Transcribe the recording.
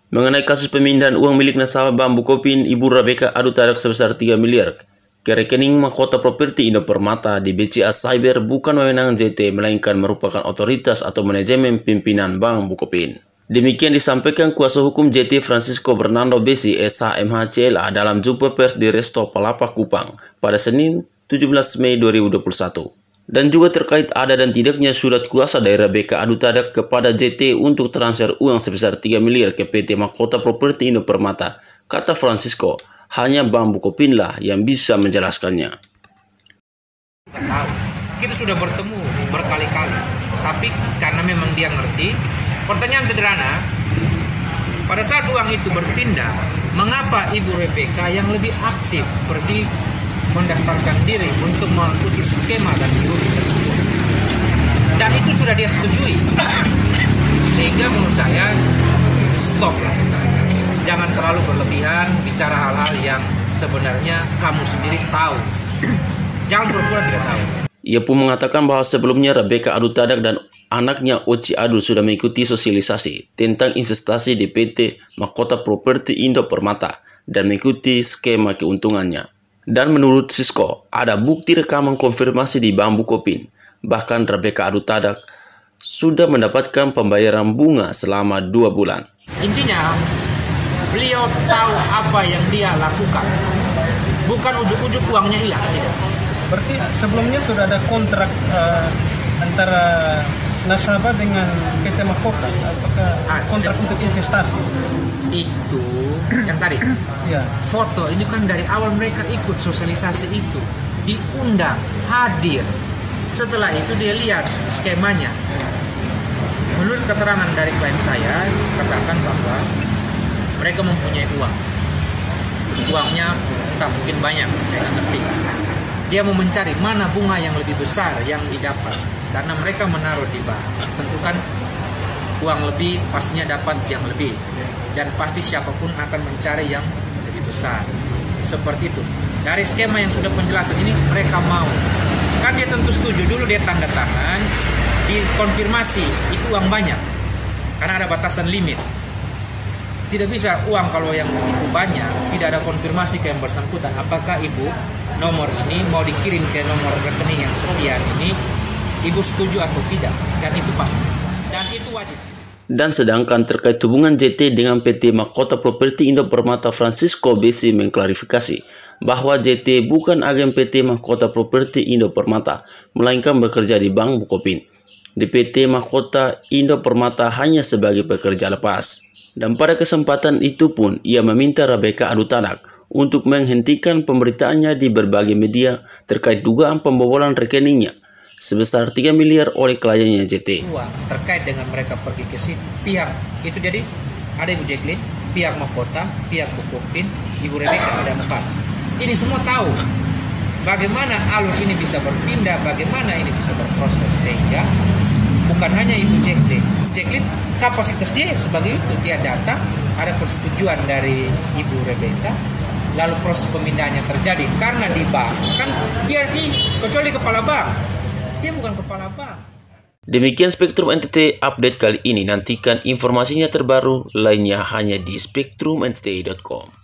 Mengenai kasus pemindahan uang milik nasabah Bank Bukopin, Ibu Rebecca adu tarik sebesar 3 miliar ke rekening Mahkota Properti Indo Permata di BCA Cyber bukan wewenang JT, melainkan merupakan otoritas atau manajemen pimpinan Bank Bukopin. Demikian disampaikan kuasa hukum JT Francisco Bernardo Besi SH MHCLA dalam jumpa pers di Resto Palapa Kupang pada Senin 17 Mei 2021. Dan juga terkait ada dan tidaknya surat kuasa dari Rebecca adu tadak kepada JT untuk transfer uang sebesar 3 miliar ke PT Mahkota Properti Indo Permata. Kata Francisco, hanya Bank Bukopin lah yang bisa menjelaskannya. Kita sudah bertemu berkali-kali, tapi karena memang dia ngerti, pertanyaan sederhana, pada saat uang itu berpindah, mengapa Ibu Rebecca yang lebih aktif pergi mendaftarkan diri untuk mengikuti skema dan mengikuti tersebut, dan itu sudah dia setujui, sehingga menurut saya stop lah, jangan terlalu berlebihan bicara hal-hal yang sebenarnya kamu sendiri tahu, jangan pura-pura tidak tahu. Ia pun mengatakan bahwa sebelumnya Rebecca adu tadak dan anaknya Oci Adu sudah mengikuti sosialisasi tentang investasi di PT Mahkota Properti Indo Permata dan mengikuti skema keuntungannya. Dan menurut Sisko, ada bukti rekaman konfirmasi di Bank Bukopin. Bahkan Rebecca adu tadak sudah mendapatkan pembayaran bunga selama 2 bulan. Intinya, beliau tahu apa yang dia lakukan. Bukan ujuk-ujuk uangnya hilang. Tidak. Berarti sebelumnya sudah ada kontrak antara nasabah dengan PT Mahkota. Apakah kontrak untuk investasi? Itu yang tadi ya. Foto ini kan dari awal mereka ikut sosialisasi itu, diundang, hadir. Setelah itu dia lihat skemanya. Menurut keterangan dari klien saya, katakan bahwa mereka mempunyai uang. Uangnya tak mungkin banyak, saya nggak ngerti. Dia mau mencari mana bunga yang lebih besar yang didapat, karena mereka menaruh di bank. Tentu kan uang lebih pastinya dapat yang lebih, dan pasti siapapun akan mencari yang lebih besar. Seperti itu. Dari skema yang sudah penjelasan ini mereka mau. Kan dia tentu setuju dulu, dia tanda tangan, dikonfirmasi itu uang banyak, karena ada batasan limit. Tidak bisa uang kalau yang itu banyak, tidak ada konfirmasi ke yang bersangkutan. Apakah ibu nomor ini mau dikirim ke nomor rekening yang sekian ini, ibu setuju atau tidak? Dan itu pasti, dan itu wajib. Dan sedangkan terkait hubungan JT dengan PT Mahkota Properti Indo Permata, Francisco Besi mengklarifikasi bahwa JT bukan agen PT Mahkota Properti Indo Permata, melainkan bekerja di Bank Bukopin. Di PT Mahkota Indo Permata hanya sebagai pekerja lepas. Dan pada kesempatan itu pun ia meminta Rebecca adu tadak untuk menghentikan pemberitaannya di berbagai media terkait dugaan pembobolan rekeningnya sebesar 3 miliar oleh kliennya JT. Uang terkait dengan mereka pergi ke situ, pihak itu jadi ada Ibu Jacqueline, pihak Mahkota, pihak Bukopin, Ibu Rebecca, ada 4. Ini semua tahu bagaimana alur ini bisa berpindah, bagaimana ini bisa berproses, sehingga bukan hanya Ibu Jacqueline, kapasitas dia sebagai itu, dia datang, ada persetujuan dari Ibu Rebecca, lalu proses pemindahannya terjadi karena di bank kan dia sih kecuali kepala bank, dia bukan kepala bank. Demikian Spektrum NTT update kali ini. Nantikan informasinya terbaru lainnya hanya di spektrumntt.com.